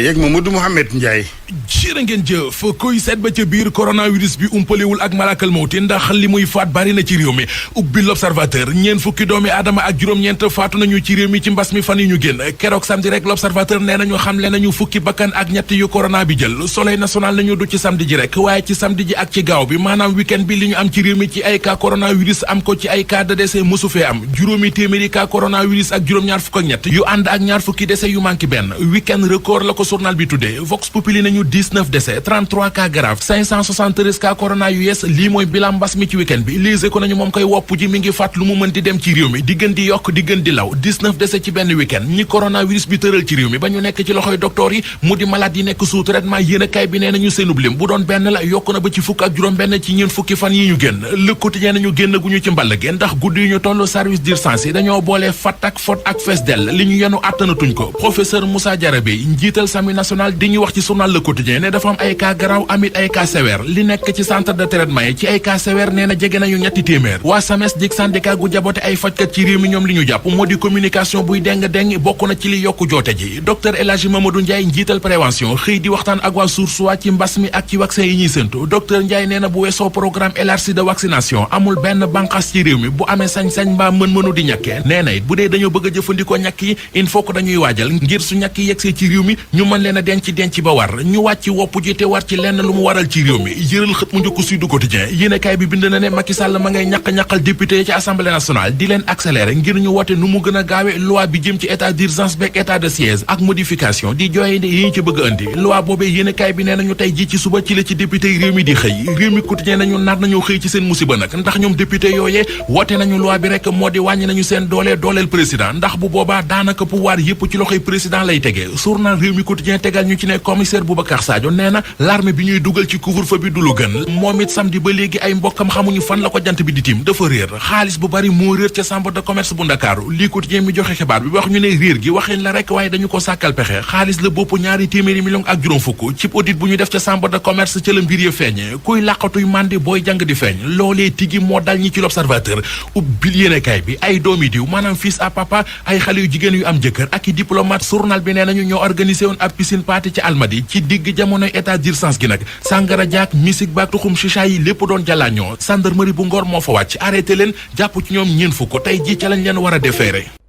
yeeg Mamadou Mouhamed Ndiaye. jërë ngeen jëf kuy seet ba ca biir coronavirus bi umpalewul ak malakal mawti ndax li muy faat bari na ci réew mi ubbi l'observateur ñeen fukki doomi aadama ak juróom-ñeent faatu nañu ci réew mi ci mbas mi fan yi ñu génn keroog samedi rek l'observateur nee nañu xamle nañu fukki bakkan ak ñett yu corona bi jël soleil national nañu du ci samedi ji rek waaye ci samedi ji ak ci gaaw bi maanaam week-end bi li ñu am ci réew mi ci ay cas coronavirus am ko ci ay cas de décès mosu fee am juróomi téeméeri cas coronavirus ak juróom-ñaar fukk ak ñett yu ànd ak ñaar fukki décès yu manqué benn week-end record la ko journal bi tuddee Vox Populi nañu 19 décès 33 cas graves 573 cas corona yu yees lii mooy bilan mbas mi ci week-end bi Les Échos nañu moom koy wopp ji mi ngi fàtt lu mu mën di dem ci réew mi di gën di yokk di gën di law 19 décès ci benn week-end ñi coronavirus bi tëral ci réew mi ba ñu nekk ci loxoy docteur yi mu di malade yi nekk sous traitement yéen a kay bi nee nañu seenub lim bu doon benn la yokk na ba ci fukk ak juróom benn ci ñeen fukki fan yi ñu génn Le Quotidien nañu génn gu ñu ci mball gi ndax guddi yu ñu toll service d'urgence yi dañoo boolee fat ak fot ak fees dell li ñu yenu àttanatuñ ko professeur Moussa Diarabé njiital SAMU national di ñu wax ci journal Le Quotidien ne dafa am ay cas garaaw amit ay cas sévère li nekk ci centre de traitement yi ci ay cas sévère nee na jege nañu ñetti téeméer waa SAMES dik syndicat gu jabote ay fajkat ci réew mi ñoom li ñu jàpp moo di communication buy deng bokk na ci li yokku joote ji docteur El Hadji Mamadou Ndiaye njiital prévention xëy di waxtaan ak waa Source A ci mbas mi ak ci vaccin yi ñuy séntu docteur Ndiaye nee na bu weesoo programme élargi de vaccination amul benn banqaas ci réew mi bu amee sañ-sañ mbaa mën-mënu di ñàkkee nee na it bu dee dañoo bëgg a jëfandikoo ñàkk yi il faut que dañuy waajal ngir su ñàkk yi yegsee ci réew mi ñu mën leen a denc ba war ñu wàcc wopp ji te war ci lenn lu mu waral ci réew mi yëral xët mu njëkk Sud Quotidien yéenekaay bi bind na ne Macky Sall ma ngay ñaqal député yi ci assemblée nationale di leen accélérer ngir ñu wote nu mu gën a gaawe loi bi jëm ci état d'urgence beeg état de siège ak modification di jooyende yi ñu ci bëgg a indi loi boobee yéenekaay bi nee nañu tey ji ci suba ci la ci député yi réew mi di xëy réew mi Quotidien nañu nar nañu xëy ci seen musiba nag ndax ñoom député yooyee wote nañu loi bi rek moo di wàññi nañu seen dooleel président ndax bu boobaa daanaka pouvoir yépp ci loxoy président lay tegee journal réew mi Quotidien tegal ñu ci ne commissaire Boubacar Sadio nee na l'armée bi ñuy dugal ci couvre-feu bi du lu gën moom it samedi ba léegi ay mbokkam xamuñu fan la ko jant bi di tiim dafa réer xaalis bu bari moo réer ca chambre de commerce bu Ndakaaru lii Quotidien mi joxe xibaar bi wax ñu ne réer gi waxin la rek waaye dañu ko sàkkal pexe xaalis la bopp ñaari téeméeri millions ak juróom fukk ci audit bu ñu def ca chambre de commerce ca la mbir ya feeñe kuy làqatuy mandi booy jàng di feeñ loolee tigi moo dal ñi ci l'Observateur ubbil yéenekaay bi ay doomi diw maanaam fils à papa ay xale yu jigéen yu am jëkkër ak i diplomate journal bi nee nañu ñoo organisé woon ab piscine party ci Almadi ci digg jamonoy état d'urgence gi nag sàngara jaak musique baak tuxum chicha yi lépp doon jàllaañoo gendarmerie bu Ngor moo fa wàcc arrêté leen jàpp ci ñoom ñeen fukk tey ji ca lañ leen war a defeere